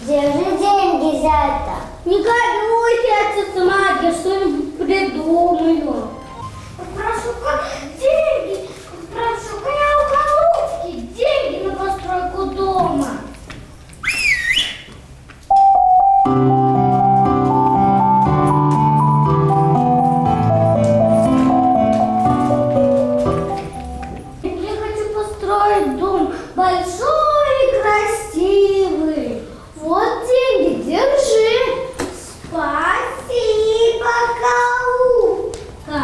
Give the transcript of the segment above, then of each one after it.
Держи деньги, зята. Не горюйте, отец и мать, я что-нибудь придумаю. Прошу-ка деньги, прошу-ка я у Галутки деньги на постройку дома. Я хочу построить дом большой и красивый. Вот деньги, держи. Спасибо, Галутка.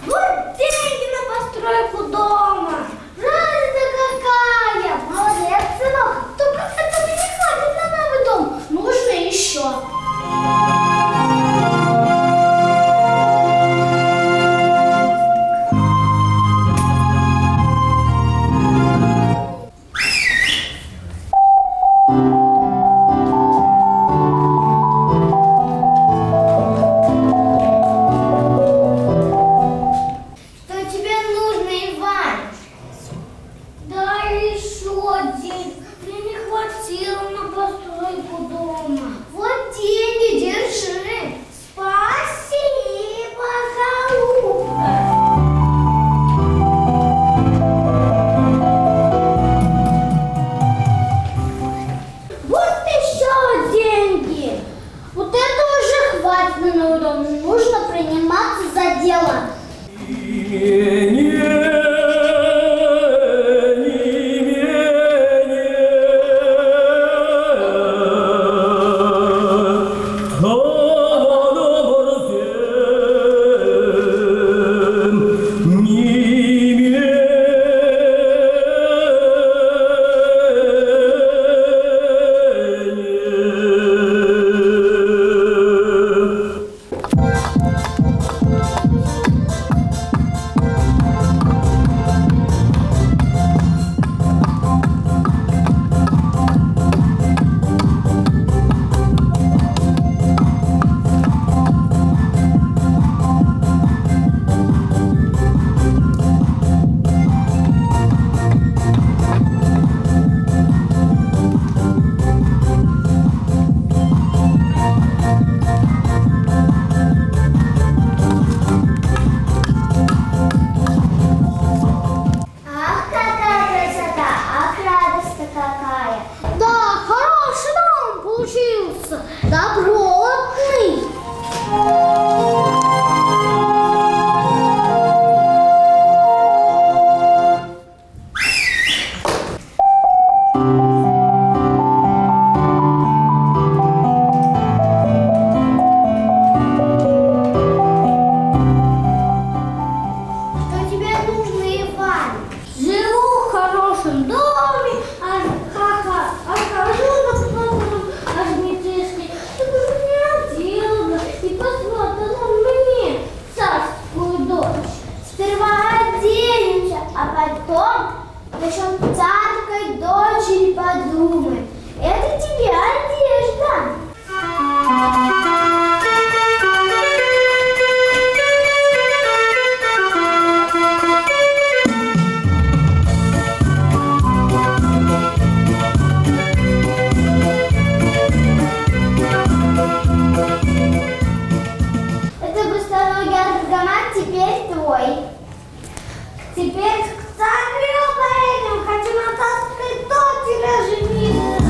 Вот деньги на постройку дома. Разница какая. Молодец, сынок. Только этого не хватит на новый дом. Нужно еще. Что тебе нужно, Иван? Да еще денег. Мне не хватило на постройку дома. Вот деньги, держи. Спасибо, Галутка. Вот еще деньги. Вот это уже хватит на новый дом. Нужно приниматься за дело. Ах, какая красота! Ах, радость-то какая! Да, хороший дом получился! Добротный! Что тебе нужно, Иван? Живу в хорошем доме, хожу на кнопках, аж не тишки. Ты бы меня одела и посмотрела мне, царскую дочь. Сперва оденемся, а потом насчет царской дочери подумаем. Это тебе одежда. Это быстроногий аргамак теперь твой. Теперь к царю поедем, хочу на царской дочери жениться.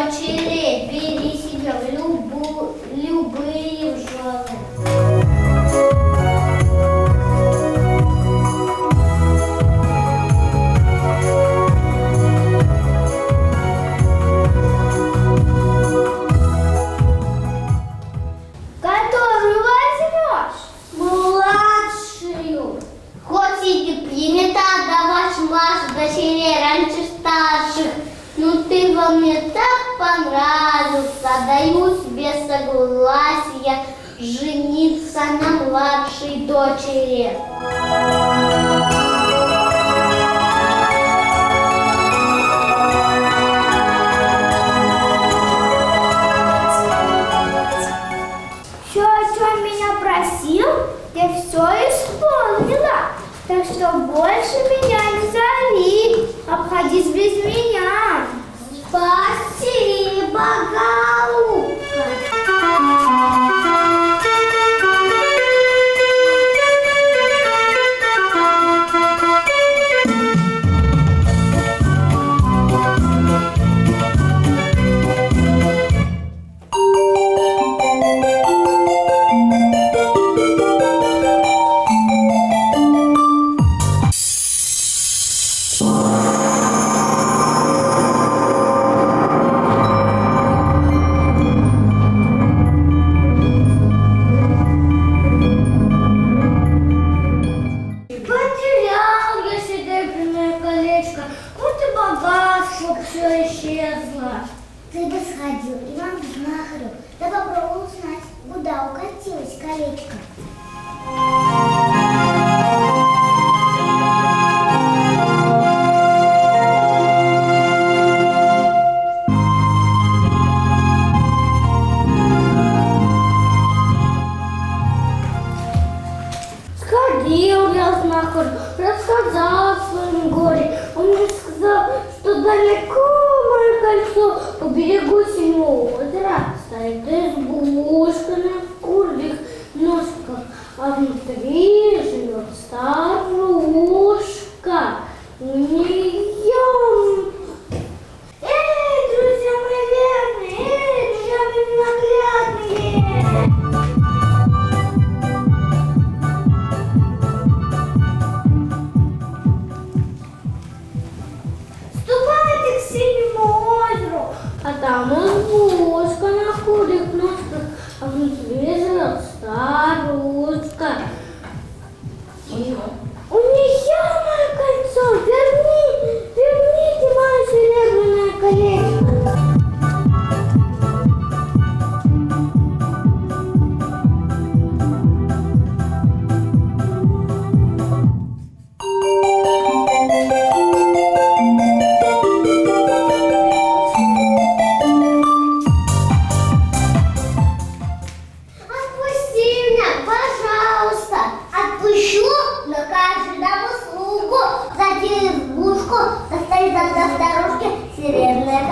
дочери, бери себе любые в жены. Которую возьмешь? Младшую. Хоть и не принято отдавать младших дочерей раньше старших, но ты во мне так понравился, даю себе согласие жениться на младшей дочери. Все, о чем меня просил, я все исполнила. Так что больше меня не зови, обходись без меня. Спасибо, голубка. Ты бы сходил и нам знахарю, да попробовал узнать, куда укатилось колечко. Сходил я знахарю, рассказал о своем горе. Он мне сказал, что далеко мое кольцо по берегу синего озера стоит избушка на курьих ножках, а внутри живет старушка. У нее... друзья мои верные, друзья мои ненаглядные! Ступайте к синему озеру, а там избушка на курьих ножках, а внутри живет старушка. У нее мое кольцо, верните мое серебряное колечко. Серебряное